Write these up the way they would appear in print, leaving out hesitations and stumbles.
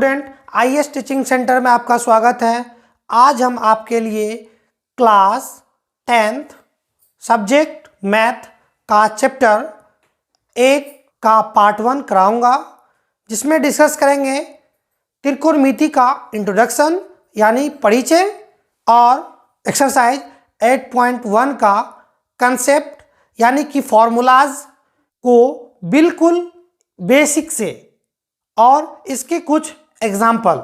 Student, IAS teaching centre में आपका स्वागत है। आज हम आपके लिए क्लास 10th सब्जेक्ट मैथ का चैप्टर 1 का पार्ट 1 कराऊंगा, जिसमें डिस्कस करेंगे त्रिकोणमिति का इंट्रोडक्शन यानी परिचय और एक्सरसाइज 8.1 का कंसेप्ट यानी कि फॉर्मूलाज को बिल्कुल बेसिक से और इसके कुछ एग्जाम्पल।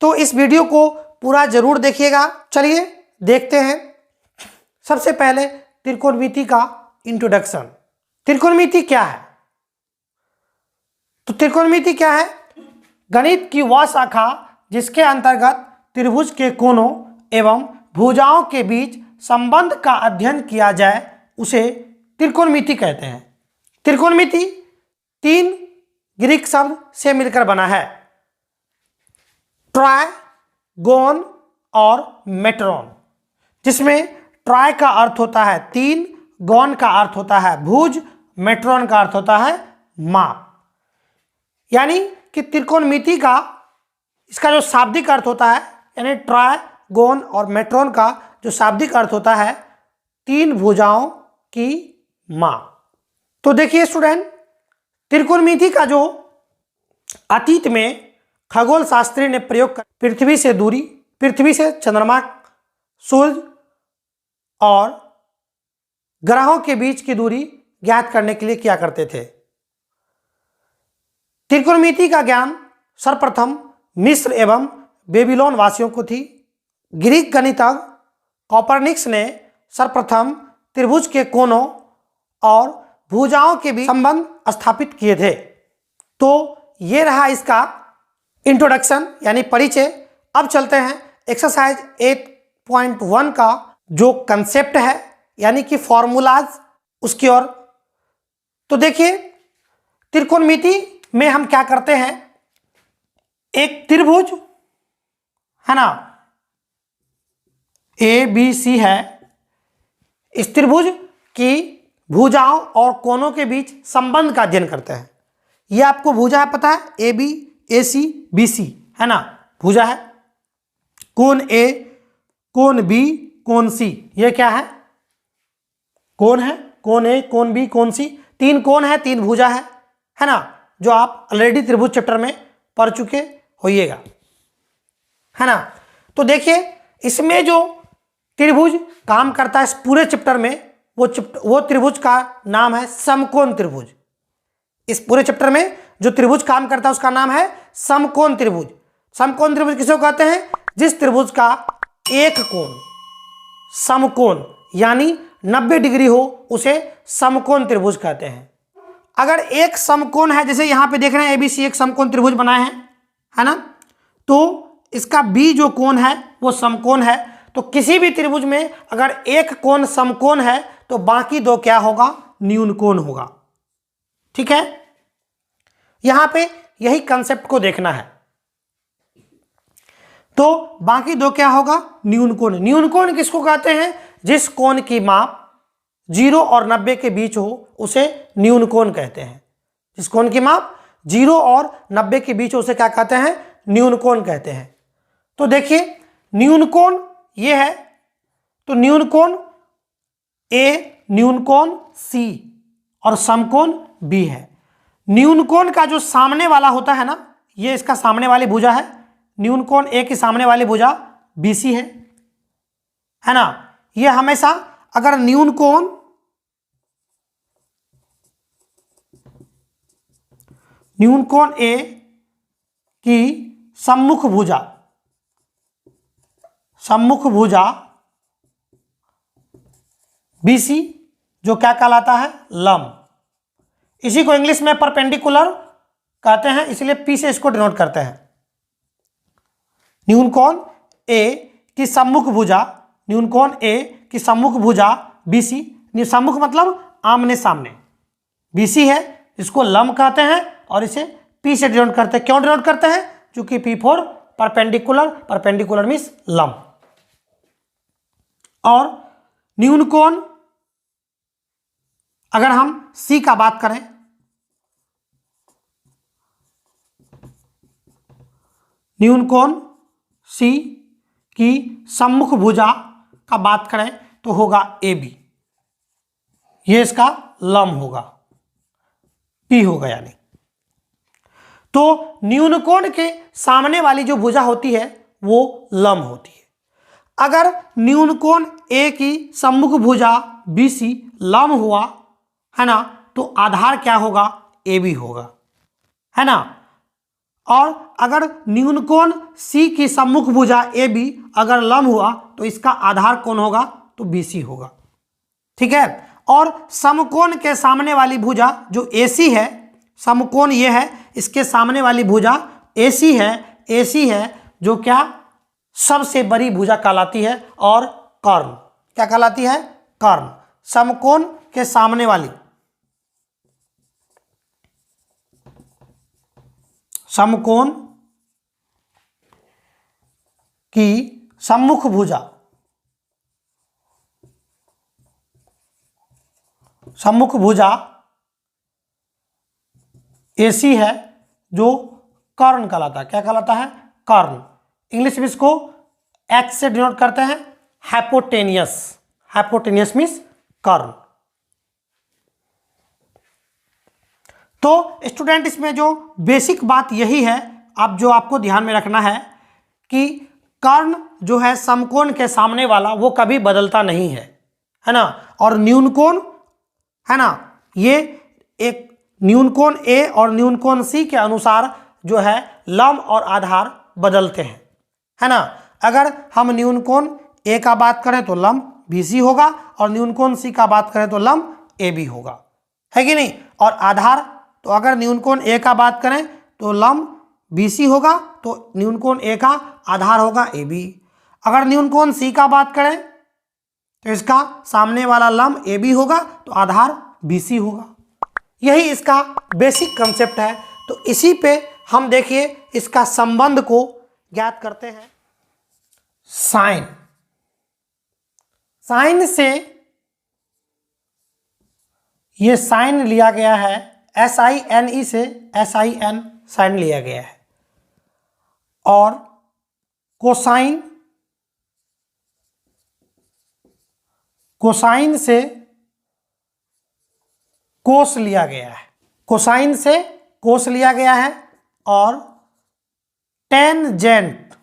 तो इस वीडियो को पूरा जरूर देखिएगा। चलिए देखते हैं। सबसे पहले त्रिकोणमिति का इंट्रोडक्शन। त्रिकोणमिति क्या है? तो त्रिकोणमिति क्या है? गणित की वह शाखा जिसके अंतर्गत त्रिभुज के कोणों एवं भुजाओं के बीच संबंध का अध्ययन किया जाए उसे त्रिकोणमिति कहते हैं। त्रिकोणमिति 3 ग्रीक शब्द से मिलकर बना है, ट्राय, गोन और मेट्रोन, जिसमें ट्राय का अर्थ होता है 3, गोन का अर्थ होता है भुज, मेट्रोन का अर्थ होता है माप। यानी कि त्रिकोणमिति का इसका जो शाब्दिक अर्थ होता है, यानी ट्राय, गोन और मेट्रोन का जो शाब्दिक अर्थ होता है 3 भुजाओं की माप। तो देखिए स्टूडेंट, त्रिकोणमिति का जो अतीत में खगोल शास्त्री ने प्रयोग कर पृथ्वी से दूरी, पृथ्वी से चंद्रमा, सूर्य और ग्रहों के बीच की दूरी ज्ञात करने के लिए क्या करते थे। त्रिकोणमिति का ज्ञान सर्वप्रथम मिस्र एवं बेबीलोन वासियों को थी। ग्रीक गणितज्ञ कॉपरनिकस ने सर्वप्रथम त्रिभुज के कोणों और भुजाओं के बीच संबंध स्थापित किए थे। तो ये रहा इसका इंट्रोडक्शन यानी परिचय। अब चलते हैं एक्सरसाइज 8.1 का जो कंसेप्ट है यानी कि फॉर्मूलाज, उसकी ओर। तो देखिए, त्रिकोणमिति में हम क्या करते हैं, एक त्रिभुज है ना, ABC है। इस त्रिभुज की भुजाओं और कोणों के बीच संबंध का अध्ययन करते हैं। यह आपको भुजा है, पता है, AB, AC, BC है ना, भुजा है। कोण A, कोण B, कोण C, ये क्या है? कोण है। कोण A, कोण B, कोण C, 3 कोण है, 3 भुजा है ना, जो आप ऑलरेडी त्रिभुज चैप्टर में पढ़ चुके होइएगा, है ना। तो देखिए, इसमें जो त्रिभुज काम करता है इस पूरे चैप्टर में, वो त्रिभुज का नाम है समकोण त्रिभुज। इस पूरे चैप्टर में जो त्रिभुज काम करता है उसका नाम है समकोण त्रिभुज। समकोण त्रिभुज किसको कहते हैं? जिस त्रिभुज का एक कोण समकोण यानी 90 डिग्री हो उसे समकोण त्रिभुज कहते हैं। अगर एक समकोण है, जैसे यहां पे देख रहे हैं ABC एक समकोण त्रिभुज बनाए हैं, है ना, तो इसका B जो कोण है वो समकोण है। तो किसी भी त्रिभुज में अगर एक कोण समकोण है तो बाकी 2 क्या होगा? न्यून कोण होगा। ठीक है, यहां पे यही कंसेप्ट को देखना है। तो बाकी 2 क्या होगा? न्यून कोण। न्यून कोण किसको कहते हैं? जिस कोण की माप 0 और 90 के बीच हो उसे न्यून कोण कहते हैं। जिस कोण की माप 0 और 90 के बीच हो उसे क्या कहते हैं? न्यून कोण कहते हैं। तो देखिए, न्यून कोण ये है, तो न्यून कोण A, न्यून कोण C और समकोण B है। न्यून कोण का जो सामने वाला होता है ना, ये इसका सामने वाली भुजा है। न्यून कोण A की सामने वाली भुजा BC है ना। ये हमेशा अगर न्यून कोण A की सम्मुख भुजा BC जो क्या कहलाता है? लंब। इसी को इंग्लिश में परपेंडिकुलर कहते हैं, इसलिए P से इसको डिनोट करते हैं। न्यून कोण A की सम्मुख भुजा BC, सम्मुख मतलब आमने सामने, BC है, इसको लंब कहते हैं और इसे P से डिनोट करते हैं। क्यों डिनोट करते हैं? क्योंकि P फॉर परपेंडिकुलर मीन्स लंब। और न्यून कोण अगर हम C का बात करें न्यूनकोण सी की सम्मुख भुजा का बात करें तो होगा ए बी, ये इसका लंब होगा, पी होगा यानी। तो न्यूनकोण के सामने वाली जो भुजा होती है वो लंब होती है। अगर न्यूनकोण ए की सम्मुख भुजा बी सी लंब हुआ है ना, तो आधार क्या होगा, ए बी होगा, है ना। और अगर न्यूनकोण सी की सम्मुख भुजा ए बी अगर लंब हुआ तो इसका आधार कौन होगा, तो बी सी होगा, ठीक है। और समकोण के सामने वाली भुजा जो ए सी है, समकोण ये है, इसके सामने वाली भुजा ए सी है, ए सी है जो क्या सबसे बड़ी भुजा कहलाती है, और कर्ण क्या कहलाती है, कर्ण। समकोण के सामने वाली, समकोण की सम्मुख भुजा, सम्मुख भुजा एसी है जो कर्ण कहलाता है, क्या कहलाता है, कर्ण। इंग्लिश में इसको एच से डिनोट करते हैं, हाइपोटेनियस, हाइपोटेनियस मीन्स कर्ण। तो स्टूडेंट इसमें जो बेसिक बात यही है, अब जो आपको ध्यान में रखना है कि कर्ण जो है समकोण के सामने वाला वो कभी बदलता नहीं है ना। और न्यूनकोण है ना, ये एक न्यूनकोण ए और न्यूनकोण सी के अनुसार जो है लंब और आधार बदलते हैं, है ना। अगर हम न्यूनकोण ए का बात करें तो लंब बी सी होगा, और न्यूनकोण सी का बात करें तो लंब ए बी होगा, है कि नहीं। और आधार, तो अगर न्यूनकोण ए का बात करें तो लंब बी सी होगा, तो न्यूनकोण ए का आधार होगा ए बी। अगर न्यूनकोण सी का बात करें तो इसका सामने वाला लंब ए बी होगा, तो आधार बी सी होगा। यही इसका बेसिक कंसेप्ट है। तो इसी पे हम देखिए इसका संबंध को ज्ञात करते हैं। साइन, साइन से ये साइन लिया गया है, SINE से SIN साइन लिया गया है, और कोसाइन, कोसाइन से कोस लिया गया है, कोसाइन से कोस लिया गया है, और टेंजेंट,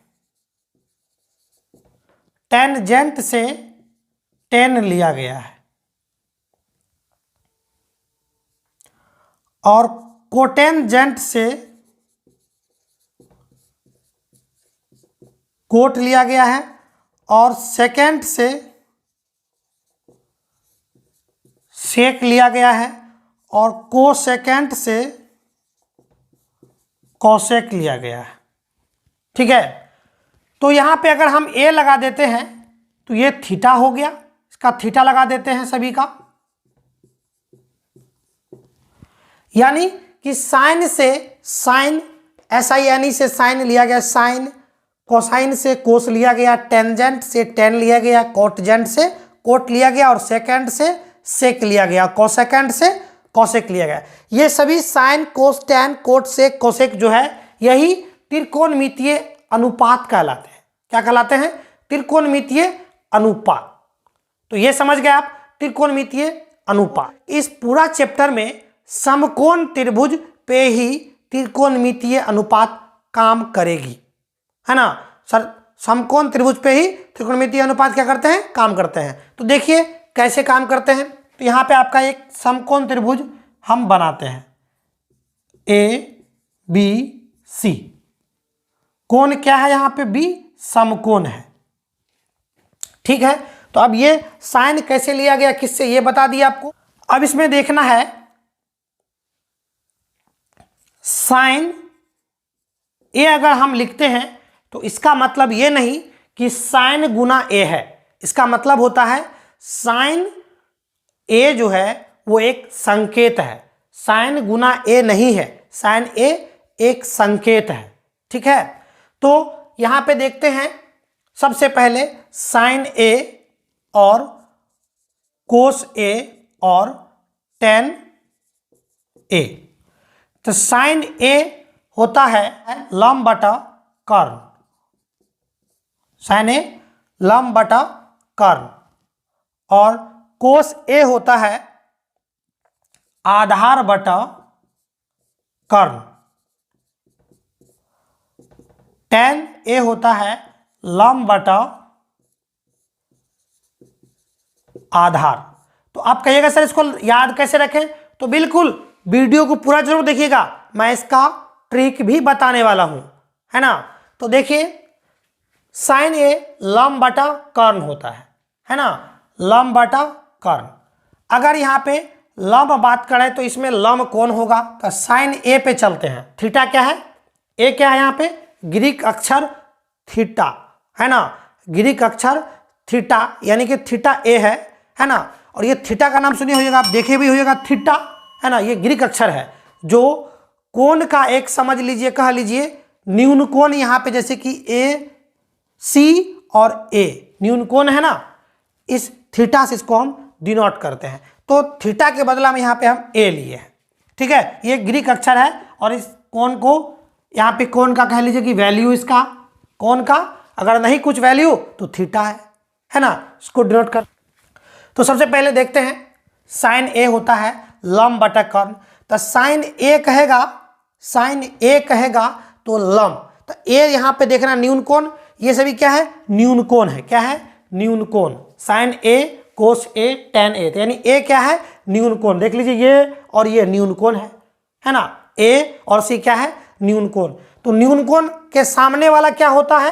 टेंजेंट से टेन लिया गया है, और कोटेंजेंट से कोट लिया गया है, और सेकेंड से सेक लिया गया है, और कोसेकेंट से कोसेक लिया गया है, ठीक है। तो यहां पे अगर हम ए लगा देते हैं तो ये थीटा हो गया, इसका थीटा लगा देते हैं सभी का, यानी कि साइन से साइन, SINE से साइन लिया गया साइन, कोसाइन से कोस लिया गया, टेंजेंट से टेन लिया गया, कोटजेंट से कोट लिया गया, और सेकेंड से सेक लिया गया, कोसेकेंड से कोसेक लिया गया। ये सभी साइन, कोस, टेन, कोट, सेक, कोसेक जो है यही त्रिकोणमितीय अनुपात कहलाते हैं। क्या कहलाते हैं? त्रिकोणमितीय अनुपात। तो ये समझ गए आप, त्रिकोणमितीय अनुपात। इस पूरा चैप्टर में समकोण त्रिभुज पे ही त्रिकोणमितीय अनुपात काम करेगी, है ना सर। समकोण त्रिभुज पे ही त्रिकोणमितीय अनुपात क्या करते हैं? काम करते हैं। तो देखिए कैसे काम करते हैं। तो यहाँ पे आपका एक समकोण त्रिभुज हम बनाते हैं, ABC। कोण क्या है यहाँ पे? B समकोण है, ठीक है। तो अब ये साइन कैसे लिया गया, किससे, ये बता दिया आपको। अब इसमें देखना है साइन ए अगर हम लिखते हैं तो इसका मतलब ये नहीं कि साइन गुना ए है। इसका मतलब होता है साइन ए जो है वो एक संकेत है, साइन गुना ए नहीं है। साइन ए एक संकेत है, ठीक है। तो यहां पे देखते हैं सबसे पहले साइन ए और कोस ए और टेन ए। तो साइन ए होता है लंब बटा कर्ण, साइन ए लंब बटा कर्ण, और कोस ए होता है आधार बटा कर्ण, tan ए होता है लंब बटा आधार। तो आप कहिएगा सर इसको याद कैसे रखें, तो बिल्कुल वीडियो को पूरा जरूर देखिएगा, मैं इसका ट्रिक भी बताने वाला हूं, है ना। तो देखिए साइन ए लंब बटा कर्ण होता है ना, लंब बटा कर्ण। अगर यहाँ पे लंब बात करें तो इसमें लंब कौन होगा, तो साइन ए पे चलते हैं। थीटा क्या है, ए क्या है यहाँ पे, ग्रीक अक्षर थीटा, है ना, ग्रीक अक्षर थीटा, यानी कि थीटा ए है ना। और ये थीटा का नाम सुनिए होइएगा, आप देखे भी होइएगा थीटा, है ना, ये ग्रीक अक्षर है जो कोण का एक समझ लीजिए, कह लीजिए न्यून कोण, यहाँ पे जैसे कि ए सी और ए न्यून कोण है ना, इस थीटा से इसको हम डिनोट करते हैं। तो थीटा के बदला में यहाँ पे हम ए लिए हैं, ठीक है, ये ग्रीक अक्षर है। और इस कोण को यहाँ पे कोण का कह लीजिए कि वैल्यू इसका कोण का, अगर नहीं कुछ वैल्यू तो थीटा है ना, इसको डिनोट कर। तो सबसे पहले देखते हैं साइन ए होता है लंब बटा कर्ण, तो साइन ए कहेगा तो लंब, तो ए यहाँ पे देखना न्यून कोण, ये सभी क्या है, न्यून कोण है, क्या है, न्यून कोण, साइन ए कोस ए टेन ए, तो यानी ए क्या है, न्यून कोण। देख लीजिए ये और ये न्यून कोण है ना, ए और सी क्या है, न्यून कोण। तो न्यून कोण के सामने वाला क्या होता है,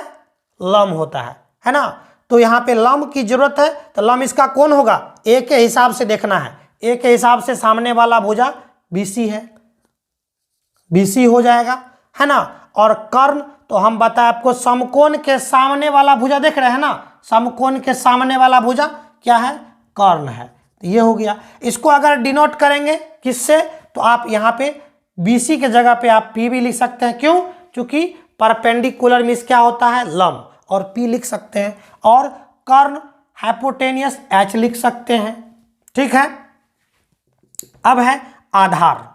लंब होता है ना। तो यहाँ पे लंब की जरूरत है, तो लंब इसका कौन होगा, ए के हिसाब से देखना है, ए के हिसाब से सामने वाला भुजा बीसी है, बीसी हो जाएगा, है ना। और कर्ण तो हम बताए आपको समकोण के सामने वाला भुजा देख रहे हैं ना, समकोण के सामने वाला भुजा क्या है, कर्ण है। तो ये हो गया। इसको अगर डिनोट करेंगे किससे, तो आप यहाँ पे बीसी के जगह पे आप पी भी लिख सकते हैं, क्यों, क्योंकि परपेंडिकुलर मीन्स क्या होता है, लंब, और पी लिख सकते हैं। और कर्ण हाइपोटेनियस एच लिख सकते हैं, ठीक है। अब है आधार,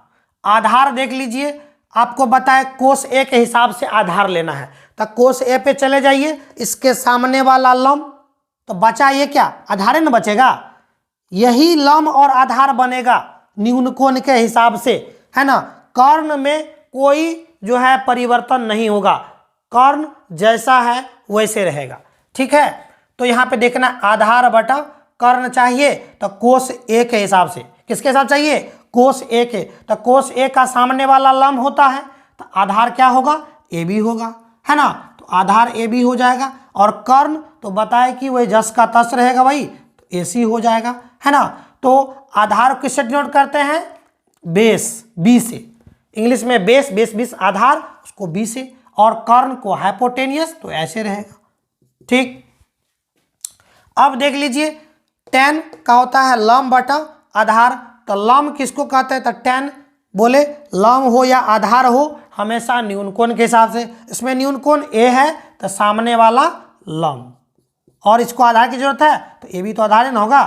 आधार देख लीजिए, आपको बताए कोस ए के हिसाब से आधार लेना है, तो कोस ए पे चले जाइए, इसके सामने वाला लंब, तो बचा ये क्या, आधार न बचेगा, यही लंब और आधार बनेगा न्यून कोण के हिसाब से, है ना। कर्ण में कोई जो है परिवर्तन नहीं होगा, कर्ण जैसा है वैसे रहेगा, ठीक है। तो यहाँ पे देखना आधार बटा कर्ण चाहिए, तो कोस ए के हिसाब से, किसके हिसाब चाहिए, कोस ए के, तो कोस ए का सामने वाला लंब होता है, तो आधार क्या होगा, ए बी होगा, है ना। तो आधार ए बी हो जाएगा। और कर्ण तो बताए कि वही जस का तस रहेगा भाई, तो ए सी हो जाएगा, है ना। तो आधार किससे डिनोट करते हैं, बेस, बी से, इंग्लिश में बेस, बेस बीस आधार, उसको बी से, और कर्ण को हाइपोटेनियस, तो ऐसे रहेगा, ठीक। अब देख लीजिए tan का होता है लंब बटा आधार, तो लंब किसको कहते हैं, तो tan बोले लंब हो या आधार हो हमेशा न्यून कोण के हिसाब से, इसमें न्यून कोण ए है तो सामने वाला लंब, और इसको आधार की जरूरत है, तो ए बी तो आधार ही ना होगा,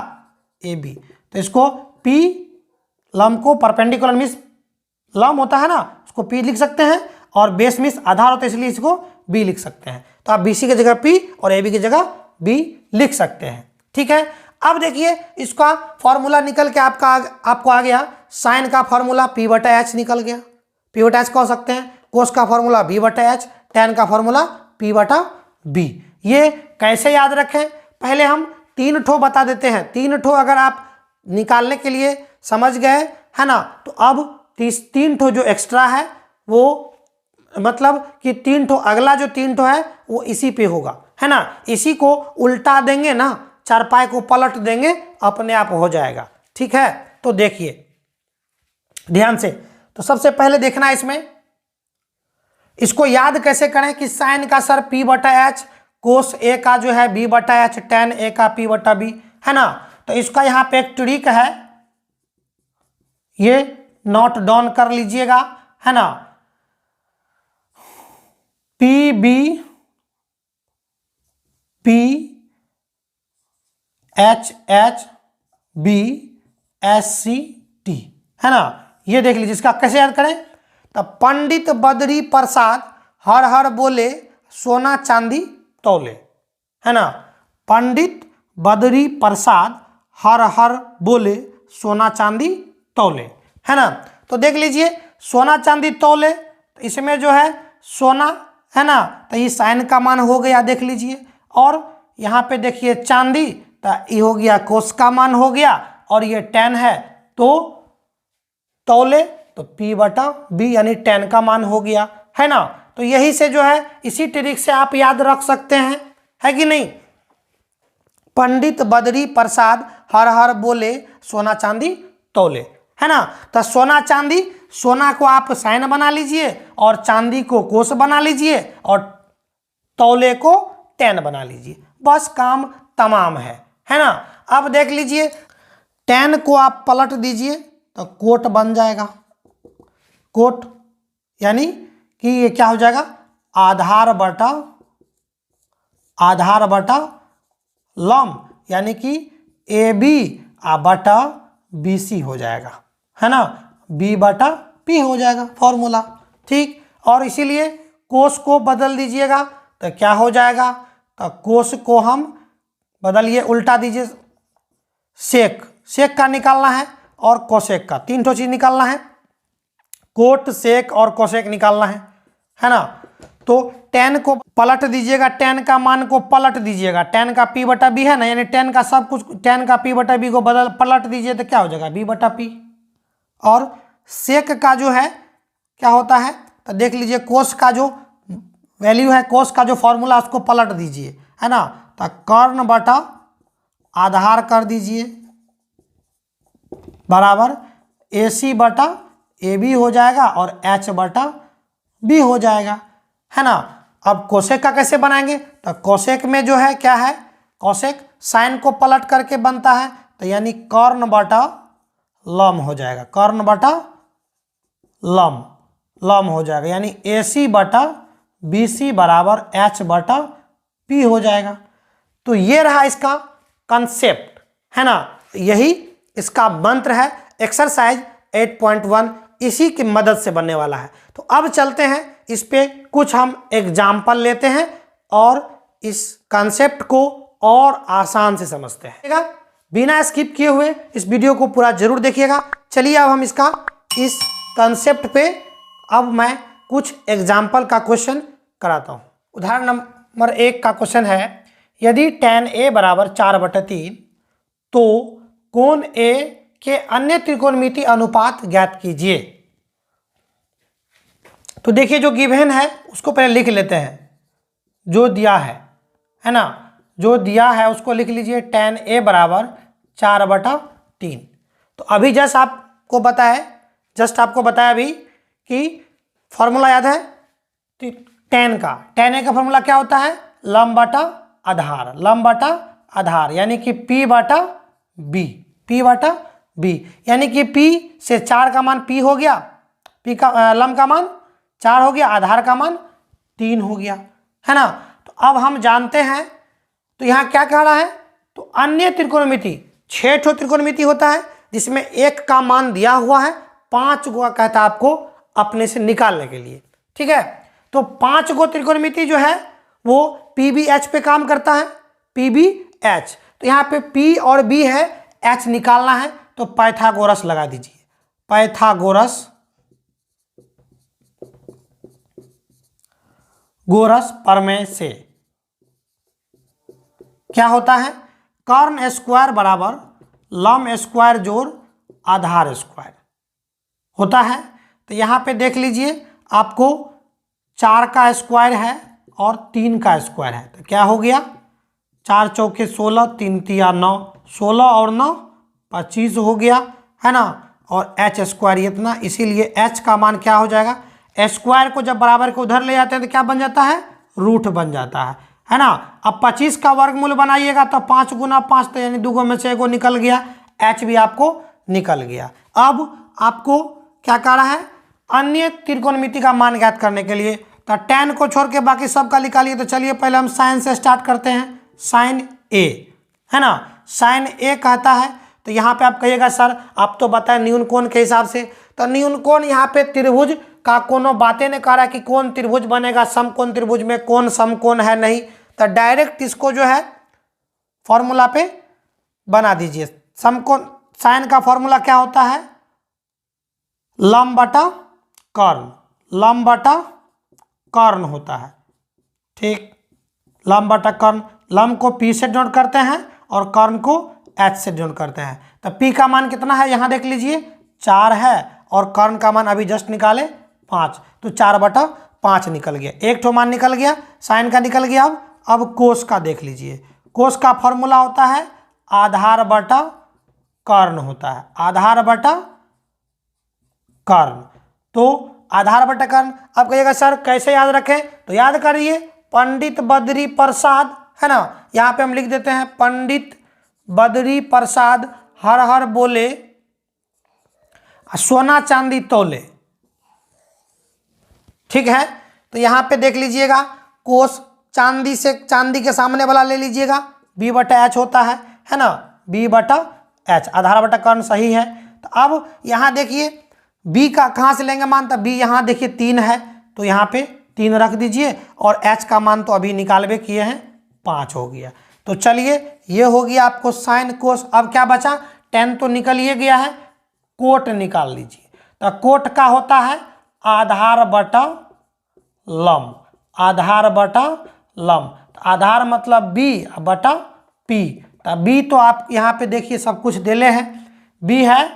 ए बी, तो इसको पी, लंब को परपेंडिकुलर मीन्स लंब होता है ना, उसको पी लिख सकते हैं, और बेस मीन्स आधार होता है इसलिए इसको बी लिख सकते हैं। तो आप बी सी की जगह पी और ए बी की जगह बी लिख सकते हैं, ठीक है। अब देखिए इसका फॉर्मूला निकल के आपको आ गया, साइन का फॉर्मूला पी बटा एच निकल गया, पी बटा एच कह सकते हैं, कोस का फॉर्मूला बी बटा एच, टेन का फॉर्मूला पी बटा बी। ये कैसे याद रखें, पहले हम तीन ठो बता देते हैं, तीन ठो अगर आप निकालने के लिए समझ गए, है ना, तो अब तीन ठो जो एक्स्ट्रा है वो मतलब कि तीन ठो, अगला जो तीन ठो है वो इसी पे होगा, है ना। इसी को उल्टा देंगे ना, चारपाई को पलट देंगे, अपने आप हो जाएगा, ठीक है। तो देखिए ध्यान से, तो सबसे पहले देखना है इसमें, इसको याद कैसे करें कि साइन का सर पी बटा एच, कोस ए का जो है बी बटा एच, टेन ए का पी बटा बी, है ना। तो इसका यहाँ पे एक ट्रिक है, ये नोट डाउन कर लीजिएगा, है ना। P B P H H B S C T, है ना। ये देख लीजिए इसका कैसे याद करें, तो पंडित बद्री प्रसाद हर हर बोले सोना चांदी तौले, है ना। पंडित बद्री प्रसाद हर हर बोले सोना चांदी तौले, है ना। तो देख लीजिए सोना चांदी तौले, तो इसमें जो है सोना है ना, तो ये साइन का मान हो गया देख लीजिए। और यहाँ पे देखिए चांदी, तो ये हो गया कोस का मान हो गया, और ये 10 है तो तौले, तो P/B यानी 10 का मान हो गया, है ना। तो यही से जो है इसी ट्रिक से आप याद रख सकते हैं, है कि नहीं। पंडित बद्री प्रसाद हर हर बोले सोना चांदी तौले, है ना। तो सोना चांदी, सोना को आप साइन बना लीजिए और चांदी को कोस बना लीजिए और तौले को 10 बना लीजिए, बस काम तमाम है ना। अब देख लीजिए 10 को आप पलट दीजिए तो कोट बन जाएगा। कोट यानी कि ये क्या हो जाएगा, आधार बटा लम, यानी कि AB बटा BC हो जाएगा, है ना। B/P हो जाएगा फॉर्मूला, ठीक। और इसीलिए कोस को बदल दीजिएगा तो क्या हो जाएगा, तो कोस को हम बदलिए, उल्टा दीजिए, सेक का निकालना है और कोसेक का, 3 ठो चीज निकालना है, कोट सेक और कोसेक निकालना है ना। तो 10 को पलट दीजिएगा, 10 का मान को पलट दीजिएगा, 10 का P/B है ना, यानी 10 का सब कुछ, 10 का P/B को पलट दीजिए तो क्या हो जाएगा B/P। और सेक का जो है क्या होता है, तो देख लीजिए कोस का जो वैल्यू है, कोस का जो फॉर्मूला उसको पलट दीजिए, है ना। तो कर्ण बटा आधार कर दीजिए बराबर AC/AB हो जाएगा और H/B हो जाएगा, है ना। अब कोसेक का कैसे बनाएंगे, तो कोसेक में जो है क्या है, कोसेक साइन को पलट करके बनता है, तो यानी कर्ण बटा लम हो जाएगा, कर्ण बटा लम हो जाएगा, यानी AC/BC बराबर H/P हो जाएगा। तो ये रहा इसका कंसेप्ट, है ना। यही इसका मंत्र है, एक्सरसाइज 8.1 इसी की मदद से बनने वाला है। तो अब चलते हैं इस पे कुछ हम एग्जाम्पल लेते हैं और इस कंसेप्ट को और आसान से समझते हैं। बिना स्किप किए हुए इस वीडियो को पूरा जरूर देखिएगा। चलिए अब हम इस कंसेप्ट पे अब मैं कुछ एग्जाम्पल का क्वेश्चन कराता हूँ। उदाहरण नंबर 1 का क्वेश्चन है, यदि tan A बराबर 4/3 तो कोण A के अन्य त्रिकोणमितीय अनुपात ज्ञात कीजिए। तो देखिए जो गिवन है उसको पहले लिख लेते हैं, जो दिया है ना, जो दिया है उसको लिख लीजिए, tan A बराबर 4/3। तो अभी जस्ट आपको बताया अभी कि फॉर्मूला याद है, तो tan A का फॉर्मूला क्या होता है, लंब बटा आधार, यानी कि P/B, यानी कि P से 4 का मान P हो गया, P का लंब का मान 4 हो गया, आधार का मान 3 हो गया, है ना। तो अब हम जानते हैं, तो यहाँ क्या कह रहा है, तो अन्य त्रिकोणमिति 6 ठो त्रिकोणमिति होता है जिसमें 1 का मान दिया हुआ है, 5 गो कहता है आपको अपने से निकालने के लिए, ठीक है। तो 5 गो त्रिकोणमिति जो है वो PBH पे काम करता है, PBH। तो यहाँ पे P और B है, H निकालना है, तो पाइथागोरस लगा दीजिए, पाइथागोरस प्रमेय से क्या होता है, कर्ण स्क्वायर बराबर लंब स्क्वायर जोड़ आधार स्क्वायर होता है। तो यहाँ पे देख लीजिए आपको 4 का स्क्वायर है और 3 का स्क्वायर है, तो क्या हो गया, 4 चौके 16, 3 तिया 9, 16 और 9 25 हो गया, है ना। और H स्क्वायर इतना, इसीलिए H का मान क्या हो जाएगा, स्क्वायर को जब बराबर को उधर ले जाते हैं तो क्या बन जाता है, रूट बन जाता है ना। अब 25 का वर्गमूल बनाइएगा तो 5 गुना 5, तो यानी 2 में से 1 निकल गया, H भी आपको निकल गया। अब आपको क्या कह रहा है, अन्य त्रिकोणमिति का मान ज्ञात करने के लिए, तो tan को छोड़ के बाकी सबका निकालिए। तो चलिए पहले हम साइन से स्टार्ट करते हैं, साइन A, है ना। साइन A कहता है, तो यहाँ पे आप कहिएगा सर आप तो बताएं न्यून कोण के हिसाब से, तो न्यून कोण यहाँ पे त्रिभुज का कोनो बातें ने कह रहा है कि कौन त्रिभुज बनेगा समकोण त्रिभुज में, कौन समकोण है नहीं, तो डायरेक्ट इसको जो है फॉर्मूला पे बना दीजिए। समकोण साइन का फॉर्मूला क्या होता है, लंब बटा कर्ण, लंब बटा कर्ण होता है। ठीक, लंब बटा कर्ण, लंब को P से डिनोट करते हैं और कर्ण को H से डिनोट करते हैं। तो P का मान कितना है यहाँ देख लीजिए 4 है और कर्ण का मान अभी जस्ट निकाले 5, तो 4/5 निकल गया। एक ठो मान निकल गया, साइन का निकल गया। अब कोस का देख लीजिए, कोस का फॉर्मूला होता है आधार बटा कर्ण होता है, आधार बटा कर्ण। तो आधार बटा कर्ण, अब कहिएगा सर कैसे याद रखें, तो याद करिए पंडित बद्री प्रसाद है ना, यहाँ पे हम लिख देते हैं पंडित बद्री प्रसाद हर हर बोले सोना चांदी तोले। ठीक है, तो यहाँ पे देख लीजिएगा कोस चांदी से, चांदी के सामने वाला ले लीजिएगा, B/H होता है ना, B/H, आधार बटा कर्ण सही है। तो अब यहाँ देखिए B का कहाँ से लेंगे मान, तो B यहाँ देखिए 3 है, तो यहाँ पे 3 रख दीजिए और H का मान तो अभी निकालबे किए हैं 5 हो गया। तो चलिए ये हो गया आपको साइन कोस। अब क्या बचा, tan तो निकल ही गया है, कोट निकाल लीजिए। तो कोट का होता है आधार बटा लंब, आधार बटा लंब, तो आधार मतलब B बटा P। तो B तो आप यहाँ पे देखिए सब कुछ देले हैं, B है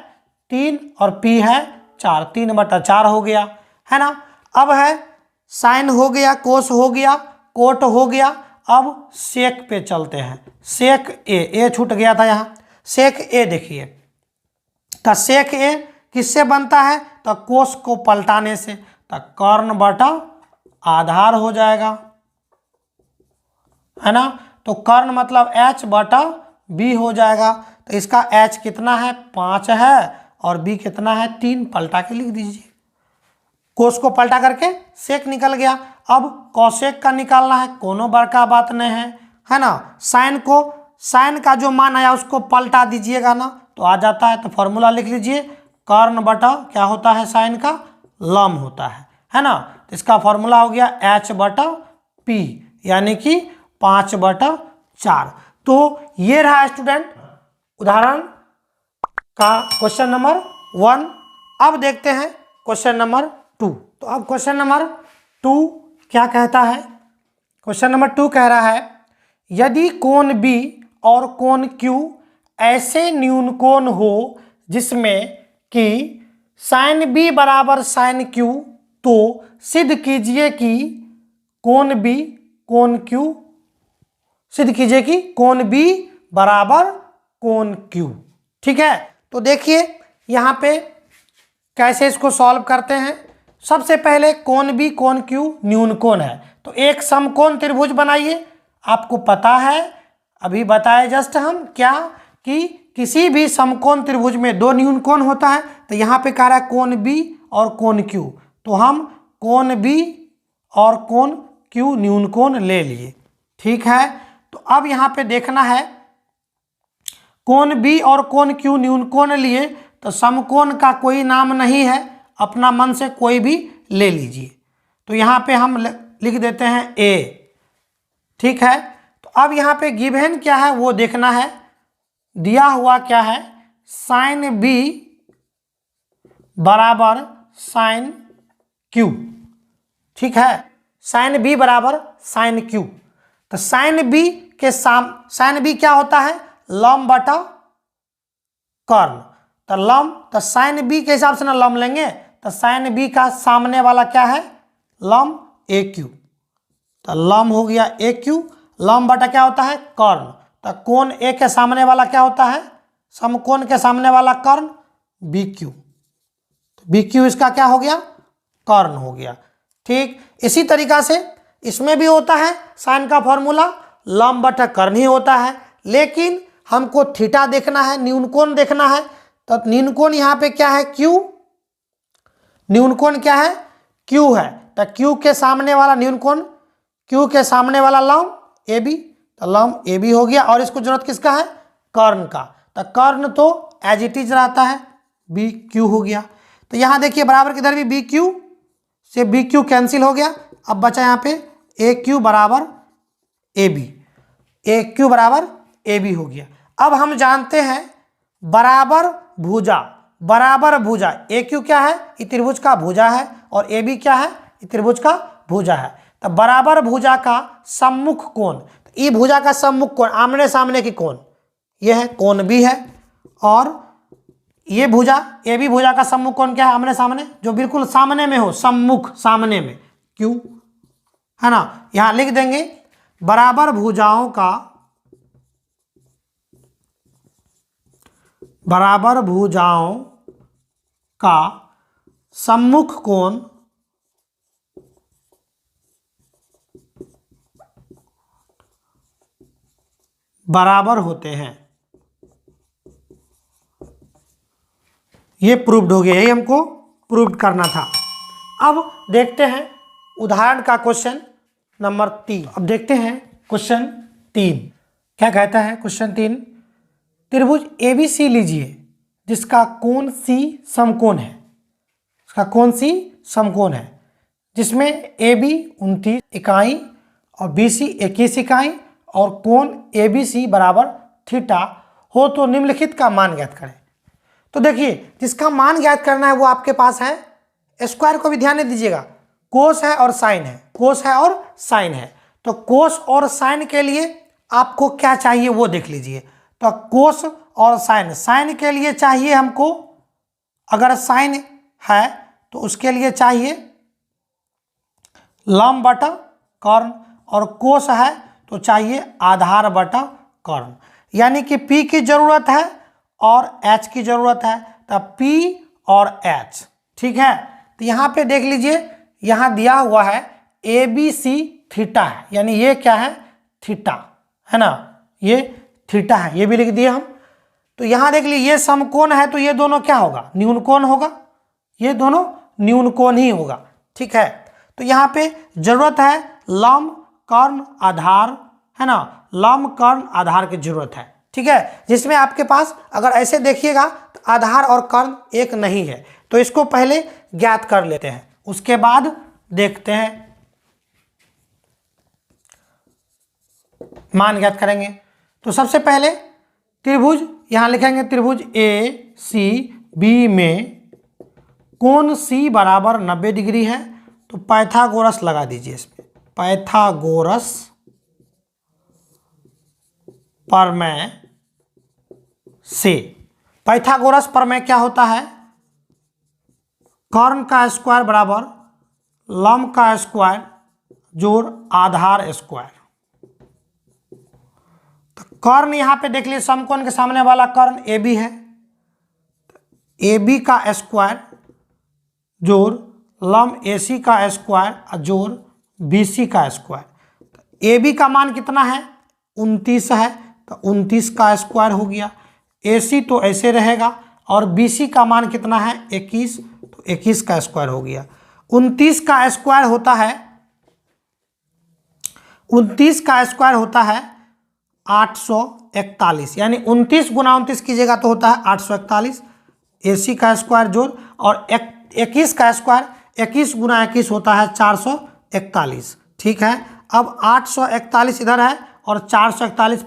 3 और P है 4, 3/4 हो गया है ना। अब है साइन हो गया, कोस हो गया, कोट हो गया। अब सेक पे चलते हैं, सेक ए छूट गया था यहाँ, सेक ए देखिए, तो सेक ए किससे बनता है, तो कोस को पलटाने से, तो कर्ण बटा आधार हो जाएगा है ना। तो कर्ण मतलब H/B हो जाएगा। तो इसका H कितना है 5 है और B कितना है 3, पलटा के लिख दीजिए। कोस को पलटा करके सेक निकल गया। अब कौसेक का निकालना है, कोनो बड़का बात नहीं है ना। साइन को, साइन का जो मान आया उसको पलटा दीजिएगा ना, तो आ जाता है। तो फॉर्मूला लिख लीजिए, कर्ण बटा क्या होता है साइन का, लंब होता है ना। तो इसका फॉर्मूला हो गया H/P यानी कि 5/4। तो ये रहा स्टूडेंट उदाहरण का क्वेश्चन नंबर 1। अब देखते हैं क्वेश्चन नंबर 2। तो अब क्वेश्चन नंबर 2 क्या कहता है, क्वेश्चन नंबर 2 कह रहा है यदि कोण B और कोण Q ऐसे न्यून कोण हो जिसमें कि साइन B बराबर साइन Q, तो सिद्ध कीजिए कि कोण B कोण Q, सिद्ध कीजिए कि कोण B बराबर कोण Q। ठीक है, तो देखिए यहाँ पे कैसे इसको सॉल्व करते हैं। सबसे पहले कोण B कोण Q न्यून कोण है, तो एक समकोण त्रिभुज बनाइए। आपको पता है अभी बताए जस्ट हम क्या कि किसी भी समकोण त्रिभुज में 2 न्यून कोण होता है। तो यहाँ पे कह रहा है कोण B और कोण Q, तो हम कोण B और कोण Q न्यून कोण ले लिए। ठीक है, तो अब यहाँ पे देखना है कोण B और कोण Q न्यून कोण लिए, तो समकोण का कोई नाम नहीं है, अपना मन से कोई भी ले लीजिए। तो यहाँ पे हम लिख देते हैं A। ठीक है, तो अब यहाँ पे गिवन क्या है वो देखना है। दिया हुआ क्या है, साइन B बराबर साइन Q। ठीक है, साइन B बराबर साइन Q। तो साइन B के साइन B क्या होता है, लंब बटा कर्ण। तो लंब, तो साइन B के हिसाब से ना लंब लेंगे, तो साइन B का सामने वाला क्या है, लंब AQ। तो लंब हो गया AQ, लंब बटा क्या होता है, कर्ण। तो कोण A के सामने वाला क्या होता है, समकोण के सामने वाला कर्ण BQ। तो BQ इसका क्या हो गया, कर्ण हो गया। ठीक, इसी तरीका से इसमें भी होता है, साइन का फॉर्मूला लंब बटा कर्ण ही होता है, लेकिन हमको थीटा देखना है, न्यून कोण देखना है। तो न्यून कोण यहाँ पे क्या है, Q। न्यून कोण क्या है, Q है। तो Q के सामने वाला न्यून कोण, Q के सामने वाला लंब AB, तो लंब AB हो गया। और इसको जरूरत किसका है, कर्ण का। तो कर्ण तो एज इट इज रहता है, BQ हो गया। तो यहाँ देखिए बराबर किधर भी BQ से बी क्यू कैंसिल हो गया, अब बचा यहाँ पे ए क्यू बराबर ए बी, ए क्यू बराबर ए बी हो गया। अब हम जानते हैं बराबर भुजा, बराबर भुजा ए क्यू क्या है, ये त्रिभुज का भुजा है, और ए बी क्या है, ये त्रिभुज का भुजा है। तो बराबर भुजा का सम्मुख कोण, ये भुजा का सम्मुख कोण आमने सामने की कोण, ये है कोण बी है, और ये भुजा ए बी भुजा का सम्मुख कोण क्या है, आमने सामने, जो बिल्कुल सामने में हो, सम्मुख सामने में क्यू है ना। यहां लिख देंगे बराबर भुजाओं का, बराबर भुजाओं का सम्मुख कोण बराबर होते हैं। ये प्रूव्ड हो गया, यही हमको प्रूव करना था। अब देखते हैं उदाहरण का क्वेश्चन नंबर 3। अब देखते हैं क्वेश्चन 3 क्या कहता है। क्वेश्चन 3, त्रिभुज एबीसी लीजिए जिसका कोण सी समकोण है, इसका कोण सी समकोण है, जिसमें ए बी 29 इकाई और बी सी 21 इकाई और कोण ए बी सी बराबर थीटा हो, तो निम्नलिखित का मान ज्ञात करें। तो देखिए जिसका मान ज्ञात करना है वो आपके पास है, स्क्वायर को भी ध्यान में दीजिएगा, कोस है और साइन है, कोस है और साइन है। तो कोस और साइन के लिए आपको क्या चाहिए वो देख लीजिए। तो कोस और साइन, साइन के लिए चाहिए हमको, अगर साइन है तो उसके लिए चाहिए लंब बटा कर्ण, और कोस है तो चाहिए आधार बटा कर्ण। यानी कि P की जरूरत है और H की जरूरत है, तब P और H, ठीक है। तो यहाँ पे देख लीजिए, यहाँ दिया हुआ है ए बी सी थीटा है, यानी ये क्या है, थीटा है ना, ये थीटा है, ये भी लिख दिए हम। तो यहाँ देख लीजिए ये समकोण है, तो ये दोनों क्या होगा, न्यून कोण होगा, ये दोनों न्यून कोण ही होगा, ठीक है। तो यहाँ पे जरूरत है लंब कर्ण आधार, है ना, लंब कर्ण आधार की जरूरत है, ठीक है। जिसमें आपके पास अगर ऐसे देखिएगा तो आधार और कर्ण एक नहीं है, तो इसको पहले ज्ञात कर लेते हैं, उसके बाद देखते हैं मान ज्ञात करेंगे। तो सबसे पहले त्रिभुज यहां लिखेंगे, त्रिभुज ए सी बी में कोण सी बराबर 90 डिग्री है, तो पाइथागोरस लगा दीजिए इसमें, पाइथागोरस प्रमेय से। पाइथागोरस प्रमेय क्या होता है, कर्ण का स्क्वायर बराबर लंब का स्क्वायर जोड़ आधार स्क्वायर। तो कर्ण यहां पे देख लीजिए, समकोण के सामने वाला कर्ण ए बी है, ए बी का स्क्वायर जोड़ लंब ए सी का स्क्वायर जोड़ बी सी का स्क्वायर। ए बी का मान कितना है, 29 है, तो 29 का स्क्वायर हो गया। ए सी तो ऐसे रहेगा, और बी सी का मान कितना है, 21, तो 21 का स्क्वायर हो गया। 29 का स्क्वायर होता है, 29 का स्क्वायर होता है 841, यानी 29 गुना 29 कीजिएगा तो होता है 841। ए सी का स्क्वायर जोड़ और 21 का स्क्वायर, 21 गुना 21 होता है 441, ठीक है। अब 841 इधर है और 441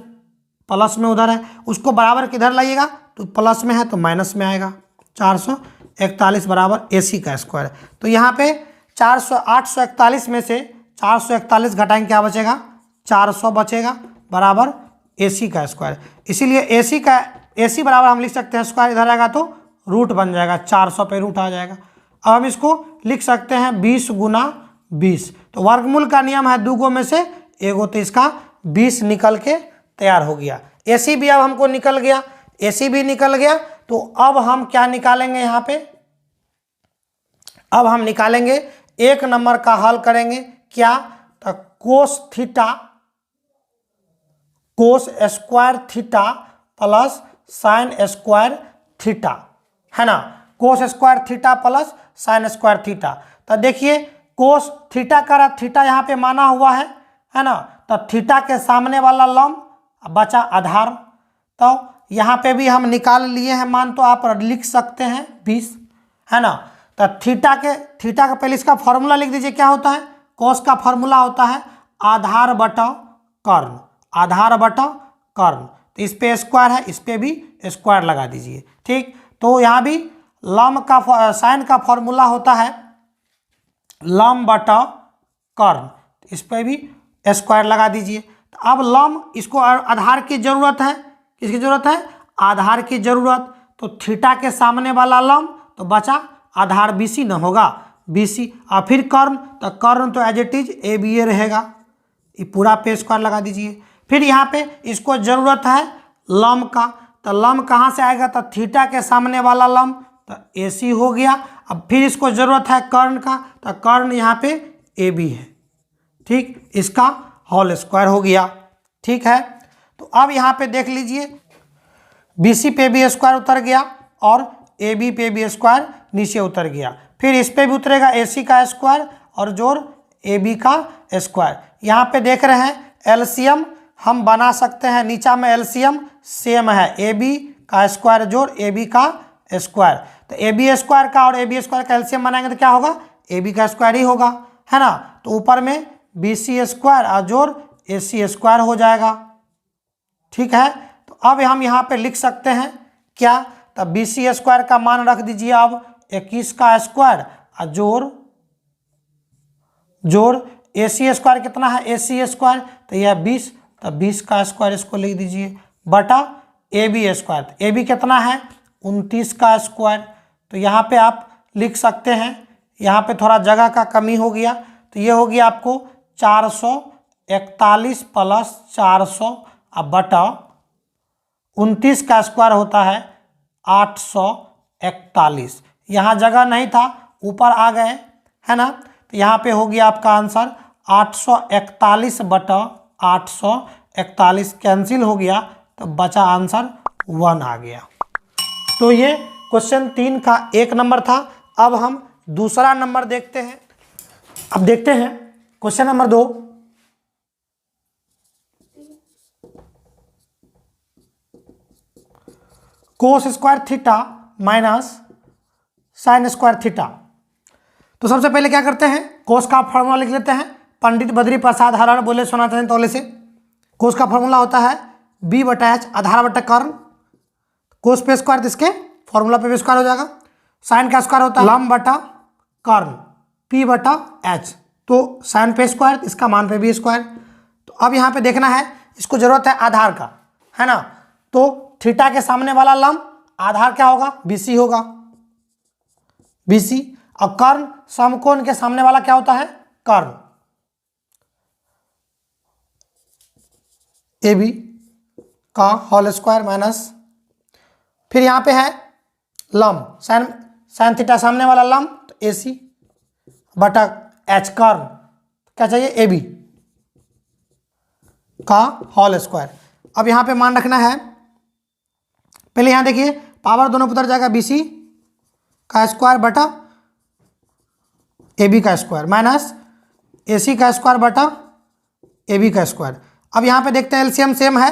प्लस में उधर है, उसको बराबर किधर लाइएगा, तो प्लस में है तो माइनस में आएगा। 441 बराबर ए सी का स्क्वायर। तो यहाँ पे 841 में से 441 घटाएंगे, क्या बचेगा, 400 बचेगा, बराबर ए सी का स्क्वायर। इसीलिए ए सी बराबर हम लिख सकते हैं, स्क्वायर इधर आएगा तो रूट बन जाएगा, 400 पे रूट आ जाएगा। अब हम इसको लिख सकते हैं 20 गुना 20, तो वर्गमूल का नियम है, दूगो में से एगो, तो इसका 20 निकल के तैयार हो गया। ए सी भी अब हमको निकल गया, ए सी भी निकल गया। तो अब हम क्या निकालेंगे यहाँ पे, अब हम निकालेंगे 1 नंबर का हल करेंगे, क्या, तो cos theta, cos square theta plus sine square theta, है ना, cos square theta plus sine square theta. तो देखिए कोस थीटा का थीटा यहाँ पे माना हुआ है ना, तो थीटा के सामने वाला लंब बचा आधार। तो यहाँ पे भी हम निकाल लिए हैं मान, तो आप लिख सकते हैं 20, है ना। तो थीटा का पहले इसका फॉर्मूला लिख दीजिए। क्या होता है? कोस का फॉर्मूला होता है आधार बटा कर्ण, आधार बटा कर्ण। तो इस पे स्क्वायर है, इस पे भी स्क्वायर लगा दीजिए। ठीक, तो यहाँ भी लंब का साइन का फॉर्मूला होता है लंब बटा कर्ण, इस पे भी स्क्वायर लगा दीजिए। तो अब लंब, इसको आधार की जरूरत है, किसकी जरूरत है? आधार की जरूरत। तो थीटा के सामने वाला लंब तो बचा आधार BC न होगा, BC। और फिर कर्ण, तो कर्ण तो एज इट इज ABA रहेगा। ये पूरा पे स्क्वायर लगा दीजिए। फिर यहाँ पे इसको जरूरत है लंब का, तो लंब कहाँ से आएगा? तो थीटा के सामने वाला लंब तो AC हो गया। अब फिर इसको जरूरत है कर्ण का, तो कर्ण यहाँ पे AB है। ठीक, इसका होल स्क्वायर हो गया। ठीक है, तो अब यहाँ पे देख लीजिए BC पे भी स्क्वायर उतर गया और AB पे भी स्क्वायर नीचे उतर गया। फिर इस पे भी उतरेगा AC का स्क्वायर और जोड़ AB का स्क्वायर। यहाँ पे देख रहे हैं एलसीएम हम बना सकते हैं, नीचा में एलसीएम सेम है, AB का स्क्वायर जोड़ AB का स्क्वायर। तो AB स्क्वायर का और AB स्क्वायर का एलसीएम बनाएंगे तो क्या होगा? AB का स्क्वायर ही होगा, है ना। तो ऊपर में BC स्क्वायर और जोड़ AC स्क्वायर हो जाएगा। ठीक है, तो अब हम यहाँ पे लिख सकते हैं क्या? तो BC स्क्वायर का मान रख दीजिए अब 21 का स्क्वायर और जोड़ AC स्क्वायर कितना है? AC स्क्वायर तो यह 20, तो 20 का स्क्वायर इसको लिख दीजिए बटा AB स्क्वायर। तो AB कितना है? 29 का स्क्वायर। तो यहाँ पे आप लिख सकते हैं, यहाँ पे थोड़ा जगह का कमी हो गया, तो ये हो गया आपको 441 प्लस 400 अब बटा 29 का स्क्वायर होता है 841। यहाँ जगह नहीं था, ऊपर आ गए, है ना। तो यहाँ पे हो गया आपका आंसर 841 बटा 841 कैंसिल हो गया, तो बचा आंसर 1 आ गया। तो ये क्वेश्चन 3 का 1 नंबर था। अब हम दूसरा नंबर देखते हैं। अब देखते हैं question number 2। Cos square theta minus sine square theta. तो सबसे पहले क्या करते हैं? कोस का फॉर्मूला लिख लेते हैं। पंडित बद्री प्रसाद हरण बोले सोना चांदी तौले से। कोस का फॉर्मूला होता है B/H आधार बटा कर्ण। कोस पे स्क्वायर, इसके फॉर्मूला पे भी स्क्वायर हो जाएगा। साइन का स्क्वायर होता है लंब बटा कर्ण P/H। तो साइन पे स्क्वायर, इसका मान पे भी स्क्वायर। तो अब यहाँ पे देखना है, इसको जरूरत है आधार का, है ना। तो थीटा के सामने वाला लंब आधार क्या होगा? BC होगा, BC। और कर्ण समकोण के सामने वाला क्या होता है? कर्ण AB का होल स्क्वायर माइनस, फिर यहाँ पे है लंब साइन थीटा सामने वाला लंब तो AC बटा H कर्ण क्या चाहिए? AB का होल स्क्वायर। अब यहाँ पे मान रखना है, पहले यहाँ देखिए पावर दोनों पर उतर जाएगा, BC का स्क्वायर बटा AB का स्क्वायर माइनस AC का स्क्वायर बटा AB का स्क्वायर। अब यहाँ पे देखते हैं एलसीएम सेम है,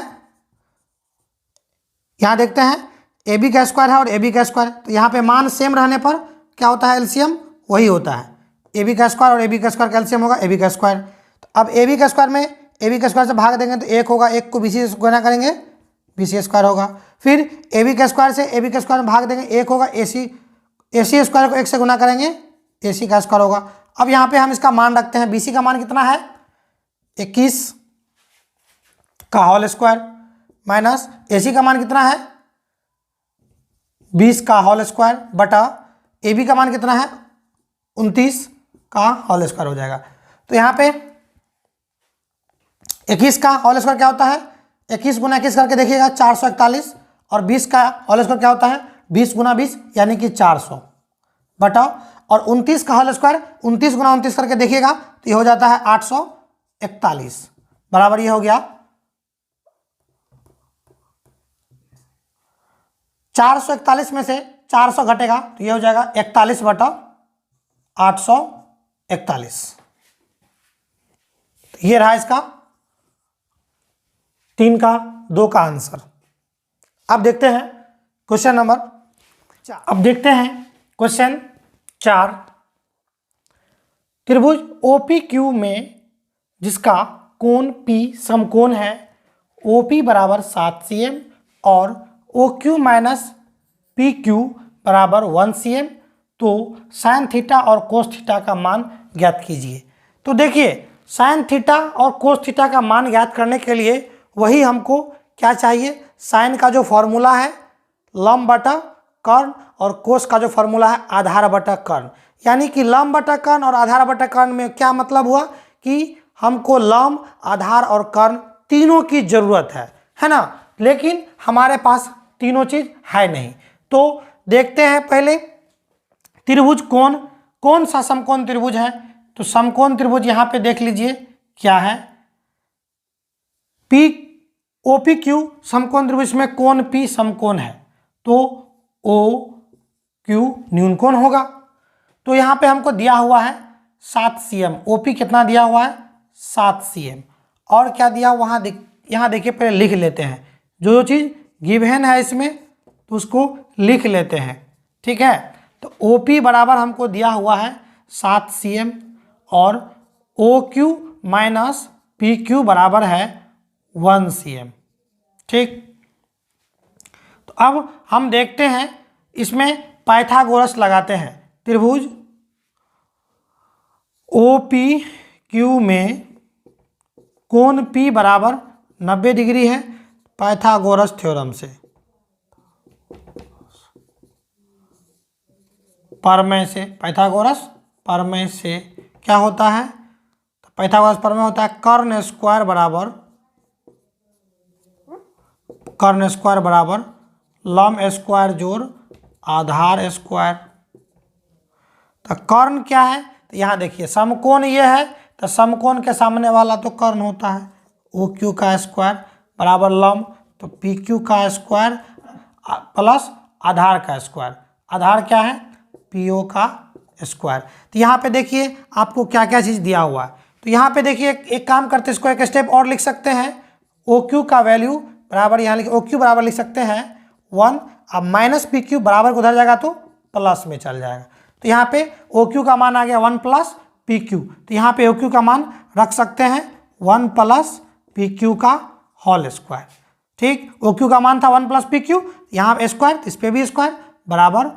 यहाँ देखते हैं AB का स्क्वायर है और AB का स्क्वायर। तो यहाँ पे मान सेम रहने पर क्या होता है? एलसीएम वही होता है, AB का स्क्वायर और AB का स्क्वायर का एलसीएम होगा AB का स्क्वायर। तो अब AB का स्क्वायर में AB का स्क्वायर से भाग देंगे तो 1 होगा, 1 को BC से गुणा करेंगे BC स्क्वायर होगा। फिर AB का स्क्वायर से AB का स्क्वायर में भाग देंगे 1 होगा, AC स्क्वायर को 1 से गुणा करेंगे AC का स्क्वायर होगा। अब यहाँ पे हम इसका मान रखते हैं, BC का मान कितना है? 21 का होल स्क्वायर माइनस AC का मान कितना है? 20 का होल स्क्वायर बटा AB का मान कितना है? 29 का होल स्क्वायर हो जाएगा। तो यहाँ पे 21 का होल स्क्वायर क्या होता है? 21 गुना 21 करके देखिएगा 441, और 20 का होल स्क्वायर क्या होता है? 20 गुना 20 यानी कि 400 बटा, और 29 का होल स्क्वायर 29 गुना 29 करके देखिएगा तो ये हो जाता है 841 बराबर ये हो गया 441 में से 400 घटेगा तो ये हो जाएगा 41 बटा 841। ये रहा इसका 3 का 2 का आंसर। अब देखते हैं क्वेश्चन नंबर 4। अब देखते हैं क्वेश्चन 4 त्रिभुज OPQ में जिसका कोण P समकोण है, OP बराबर 7 cm और OQ माइनस PQ बराबर 1 cm, तो साइन थीटा और कोस थीटा का मान ज्ञात कीजिए। तो देखिए साइन थीटा और कोस थीटा का मान ज्ञात करने के लिए वही हमको क्या चाहिए, साइन का जो फॉर्मूला है लंब बटा कर्ण और कोस का जो फॉर्मूला है आधार बटा कर्ण। यानी कि लंब बटा कर्ण और आधार बटा कर्ण में क्या मतलब हुआ कि हमको लंब, आधार और कर्ण तीनों की जरूरत है ना, लेकिन हमारे पास तीनों चीज है नहीं। तो देखते हैं पहले त्रिभुज कौन सा समकोण त्रिभुज है। तो समकोण त्रिभुज यहां पे देख लीजिए क्या है, OPQ समकोण त्रिभुज में कोण P समकोण है, तो OQ न्यूनकोण होगा। तो यहाँ पे हमको दिया हुआ है 7 cm, OP कितना दिया हुआ है 7 cm, और क्या दिया वहाँ यहाँ देखिए पहले लिख लेते हैं, जो चीज़ गिवन है इसमें तो उसको लिख लेते हैं, ठीक है। तो OP बराबर हमको दिया हुआ है 7 cm और OQ माइनस PQ बराबर है 1 cm, ठीक। तो अब हम देखते हैं इसमें पाइथागोरस लगाते हैं। त्रिभुज OPQ में कोण P बराबर 90 डिग्री है पाइथागोरस थ्योरम से, प्रमेय से, पाइथागोरस प्रमेय से क्या होता है, तो पाइथागोरस प्रमेय होता है कर्ण स्क्वायर बराबर लंब स्क्वायर जोड़ आधार स्क्वायर। तो कर्ण क्या है, तो यहाँ देखिए समकोण ये है, तो समकोण के सामने वाला तो कर्ण होता है, OQ का स्क्वायर बराबर लंब, तो PQ का स्क्वायर प्लस आधार का स्क्वायर, आधार क्या है PO का स्क्वायर। तो यहाँ पे देखिए आपको क्या क्या चीज़ दिया हुआ है। तो यहाँ पे देखिए एक काम करते हैं, इसको एक स्टेप और लिख सकते हैं, OQ का वैल्यू बराबर यहाँ लिख, OQ बराबर लिख सकते हैं 1, अब माइनस PQ बराबर उधर जाएगा तो प्लस में चल जाएगा। तो यहाँ पे OQ का मान आ गया 1 प्लस PQ, तो यहाँ पे OQ का मान रख सकते हैं 1 प्लस PQ का होल स्क्वायर, ठीक। OQ का मान था 1 प्लस PQ, यहाँ पे स्क्वायर, इस पे भी स्क्वायर बराबर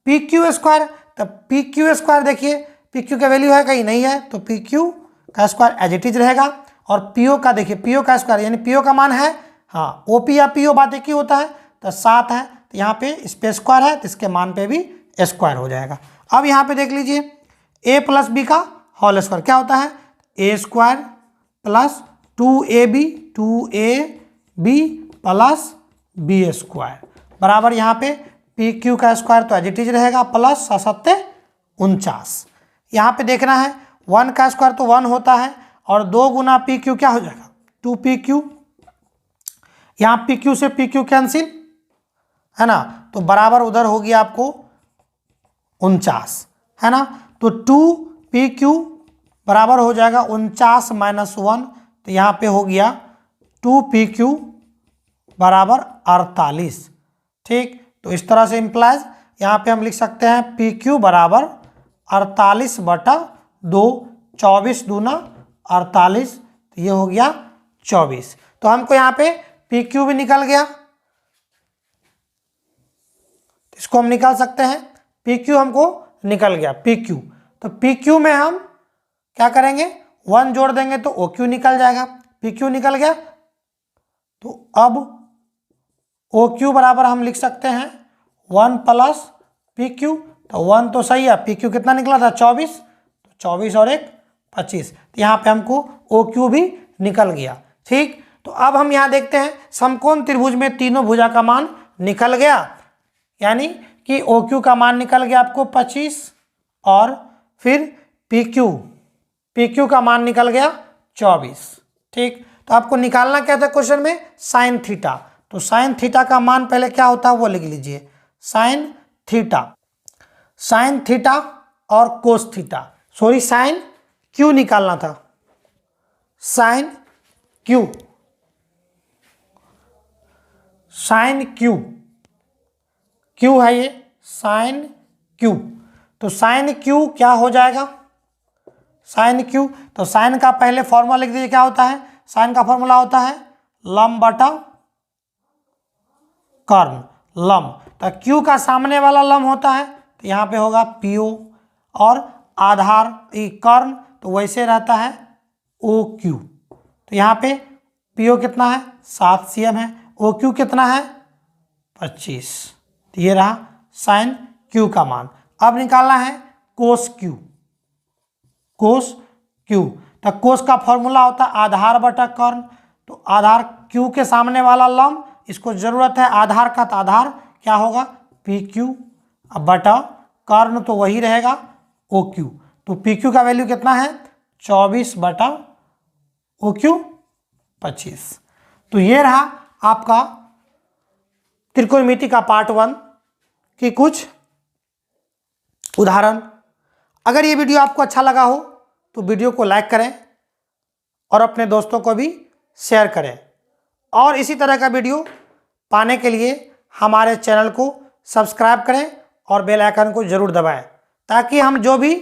PQ स्क्वायर। तब PQ स्क्वायर देखिए PQ का वैल्यू है कहीं नहीं है, तो PQ का स्क्वायर एज इट इज रहेगा, और PO का देखिए PO का स्क्वायर यानी PO का मान है, हाँ OP या PO बात एक ही होता है, तो 7 है, तो यहाँ पे इस पे स्क्वायर है तो इसके मान पे भी स्क्वायर हो जाएगा। अब यहाँ पे देख लीजिए A प्लस बी का होल स्क्वायर क्या होता है, A square plus 2AB plus B square बराबर यहाँ पे PQ का स्क्वायर तो एज इट इज रहेगा प्लस 7 49। यहाँ पे देखना है 1 का स्क्वायर तो 1 होता है, और 2 गुना PQ क्या हो जाएगा 2PQ, यहाँ PQ से PQ कैंसिल है ना, तो बराबर उधर होगी आपको 49 है ना, तो 2PQ बराबर हो जाएगा 49 माइनस 1, तो यहाँ पे हो गया 2PQ बराबर 48, ठीक। तो इस तरह से इम्प्लाइज यहाँ पे हम लिख सकते हैं PQ बराबर 48 बटा 2, 24 दूना 48, तो ये हो गया 24। तो हमको यहाँ पे PQ भी निकल गया, इसको हम निकाल सकते हैं, PQ हमको निकल गया PQ। तो PQ में हम क्या करेंगे 1 जोड़ देंगे तो OQ निकल जाएगा, PQ निकल गया, तो अब OQ बराबर हम लिख सकते हैं 1 प्लस PQ, तो 1 तो सही है, PQ कितना निकला था 24, तो 24 और 1 25, तो यहाँ पे हमको OQ भी निकल गया, ठीक। तो अब हम यहाँ देखते हैं समकोण त्रिभुज में तीनों भुजा का मान निकल गया, यानी कि OQ का मान निकल गया आपको 25, और फिर PQ का मान निकल गया 24, ठीक। तो आपको निकालना क्या था क्वेश्चन में साइन थीटा, तो साइन थीटा का मान पहले क्या होता है वो लिख लीजिए, साइन थीटा और cos theta, sorry sine Q निकालना था, साइन क्यू है ये साइन क्यू, तो साइन क्यू क्या हो जाएगा, साइन क्यू, तो साइन का पहले फॉर्मूला लिख दीजिए, क्या होता है, साइन का फॉर्मूला होता है लंब बटा कर्ण, लंब, तो क्यू का सामने वाला लंब होता है, तो यहाँ पे होगा पीओ, और आधार कर्ण तो वैसे रहता है ओ क्यू, तो यहाँ पे पीओ कितना है 7 cm है, ओ क्यू कितना है 25, तो ये रहा साइन क्यू का मान। अब निकालना है कोस क्यू, कोस क्यू, तो कोस का फॉर्मूला होता है आधार बटा कर्ण, तो आधार क्यू के सामने वाला लंब, इसको जरूरत है आधार का, तो आधार क्या होगा पी क्यू, अब बटा कर्ण तो वही रहेगा ओ क्यू, तो पी क्यू का वैल्यू कितना है 24 बटा ओ क्यू 25। तो ये रहा आपका त्रिकोणमिति का पार्ट 1 की कुछ उदाहरण। अगर ये वीडियो आपको अच्छा लगा हो तो वीडियो को लाइक करें और अपने दोस्तों को भी शेयर करें, और इसी तरह का वीडियो पाने के लिए हमारे चैनल को सब्सक्राइब करें और बेल आइकन को जरूर दबाएं, ताकि हम जो भी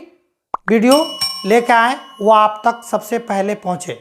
वीडियो लेकर आएँ वो आप तक सबसे पहले पहुँचे।